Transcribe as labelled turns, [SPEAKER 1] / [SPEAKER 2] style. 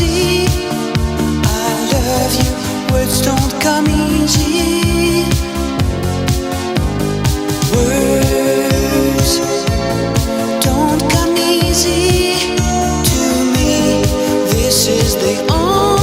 [SPEAKER 1] easy. I love you, words don't come easy. Words don't come easy to me. This is the only